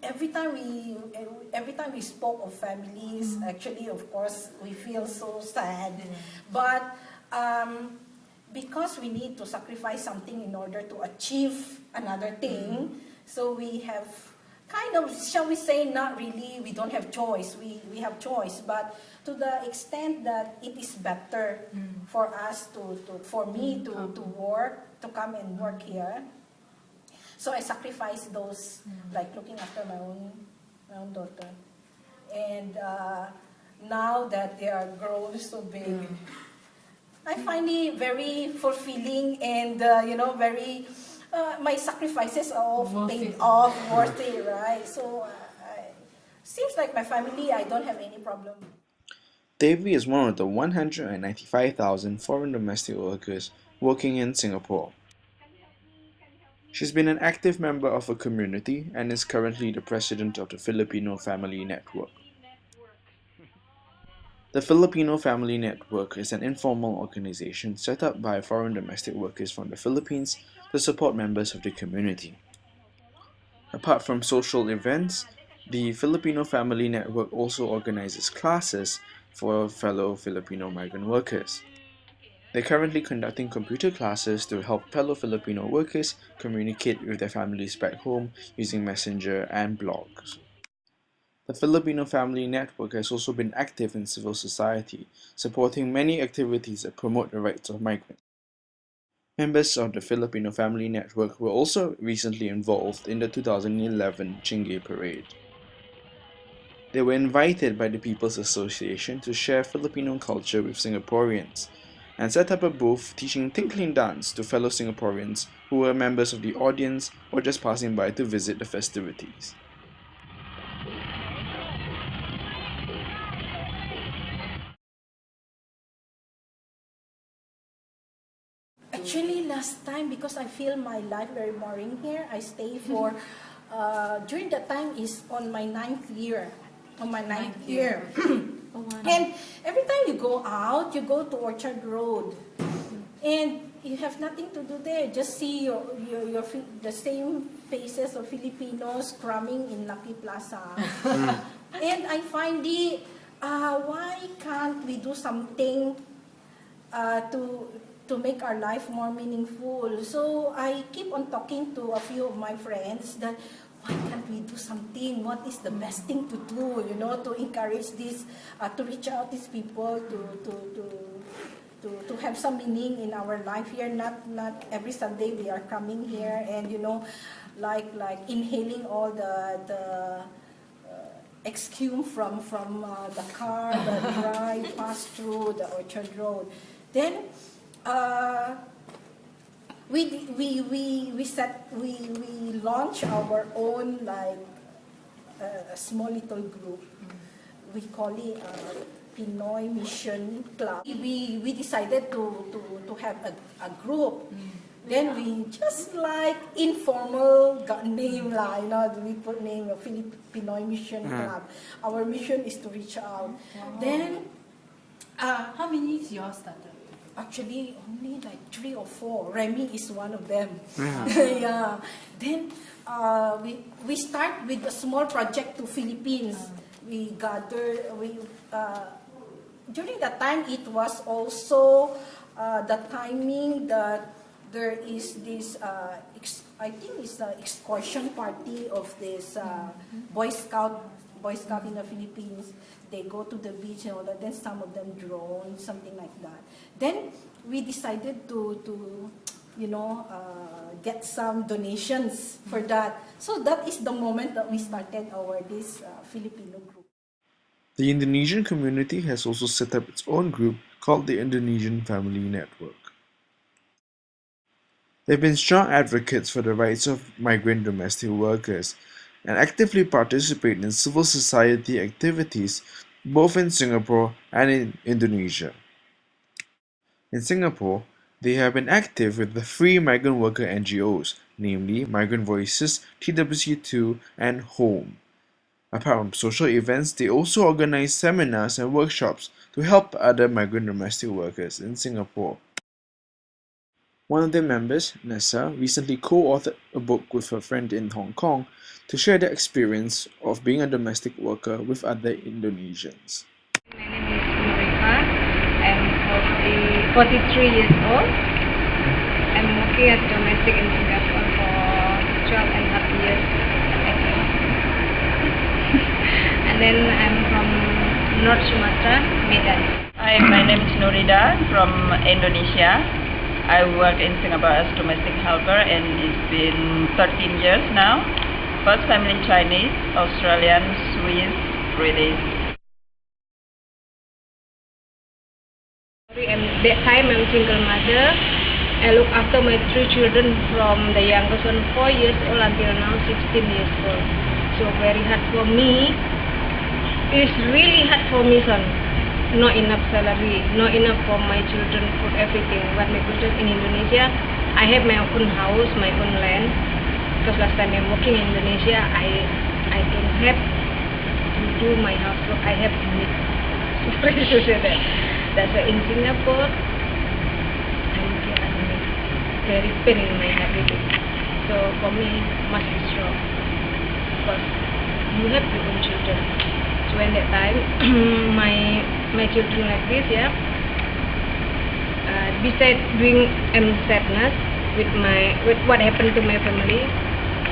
every time we spoke of families, actually, of course, we feel so sad. But because we need to sacrifice something in order to achieve another thing, so we have kind of, shall we say, not really, we don't have choice. We have choice, but to the extent that it is better for us for me to work, to come and work here. So I sacrifice those, like looking after my own daughter. And now that they are grown so big, I find it very fulfilling and, very, my sacrifices are all paid off, worth it, right? So seems like my family, I don't have any problem. Davy is one of the 195,000 foreign domestic workers working in Singapore. She's been an active member of her community and is currently the president of the Filipino Family Network. The Filipino Family Network is an informal organization set up by foreign domestic workers from the Philippines to support members of the community. Apart from social events, the Filipino Family Network also organizes classes for fellow Filipino migrant workers. They're currently conducting computer classes to help fellow Filipino workers communicate with their families back home using Messenger and blogs. The Filipino Family Network has also been active in civil society, supporting many activities that promote the rights of migrants. Members of the Filipino Family Network were also recently involved in the 2011 Chingay Parade. They were invited by the People's Association to share Filipino culture with Singaporeans, and set up a booth teaching tinkling dance to fellow Singaporeans who were members of the audience or just passing by to visit the festivities. Actually, last time, because I feel my life very boring here, I stay for, during that time is on my ninth year. On my ninth year. And every time you go out, you go to Orchard Road. And you have nothing to do there. Just see the same faces of Filipinos cramming in Lucky Plaza. And I find it, why can't we do something to make our life more meaningful? So I keep on talking to a few of my friends that why can't we do something? What is the best thing to do? To encourage this, to reach out these people, to have some meaning in our life here. Not every Sunday we are coming here and like inhaling all the exhume from the car that drive past through the Orchard Road. Then we launch our own a small little group. We call it Pinoy Mission Club. We decided to have a group. Then we just informal name we put name of Pinoy Mission Club. Our mission is to reach out. Then how many is yours started? Actually, only 3 or 4. Remy is one of them. Yeah. Then we start with a small project to Philippines. We gather. During that time, it was also the timing that there is this. I think it's the excursion party of this Boy Scout in the Philippines. They go to the beach and all that. Then some of them drone, something like that. Then we decided to get some donations for that. So that is the moment that we started this Filipino group. The Indonesian community has also set up its own group called the Indonesian Family Network. They've been strong advocates for the rights of migrant domestic workers and actively participate in civil society activities both in Singapore and in Indonesia. In Singapore, they have been active with the free migrant worker NGOs, namely Migrant Voices, TWC2, and HOME. Apart from social events, they also organize seminars and workshops to help other migrant domestic workers in Singapore. One of their members, Nessa, recently co-authored a book with her friend in Hong Kong to share their experience of being a domestic worker with other Indonesians. My name is Nurika. I'm 43 years old. I'm working as domestic in Singapore for 12 and a half years, I think. And then I'm from North Sumatra, Medan. Hi, my name is Nurida from Indonesia. I work in Singapore as domestic helper and it's been 13 years now. First family Chinese, Australian, Swiss, British. At that time I'm single mother. I look after my 3 children from the youngest one 4 years old until now 16 years old. So very hard for me. It's really hard for me, son. Not enough salary, not enough for my children, for everything. But my children in Indonesia, I have my own house, my own land. Because last time I'm working in Indonesia, I don't have to do my housework. I have to make. Sorry to say that. That's why in Singapore, I'm very pain in my heart really. So for me, must be strong. Because you have your own children. So when that time, my children like this, yeah. Besides doing sadness with what happened to my family,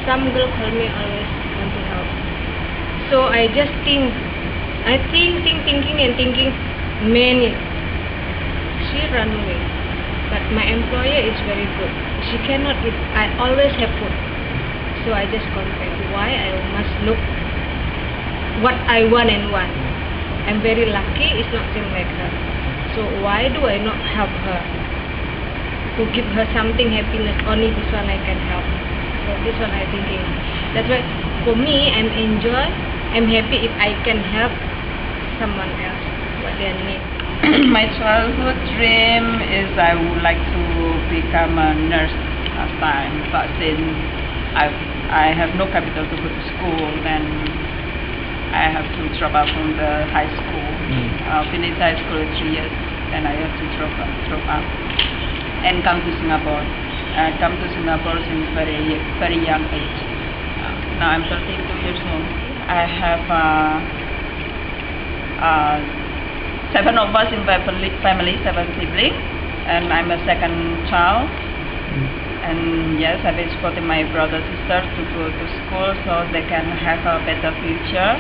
some girl call me always want to help. So I just thinking and thinking, many. She run away, but my employer is very good. She cannot eat. I always have food. So I just contact why I must look what I want and want. I'm very lucky, it's not same like her. So why do I not help her? To give her something happiness, only this one I can help. So this one I'm thinking. That's why for me, I'm happy if I can help someone else, what they need. My childhood dream is I would like to become a nurse last time, but since I have no capital to go to school, then I have to drop out from the high school. Finish high school in 3 years, then I have to drop out and come to Singapore. I come to Singapore since very young age. Now I'm 32 years old. I have 7 of us in my family, 7 siblings, and I'm a second child. And yes, I've been supporting my brother and sister to go to school so they can have a better future.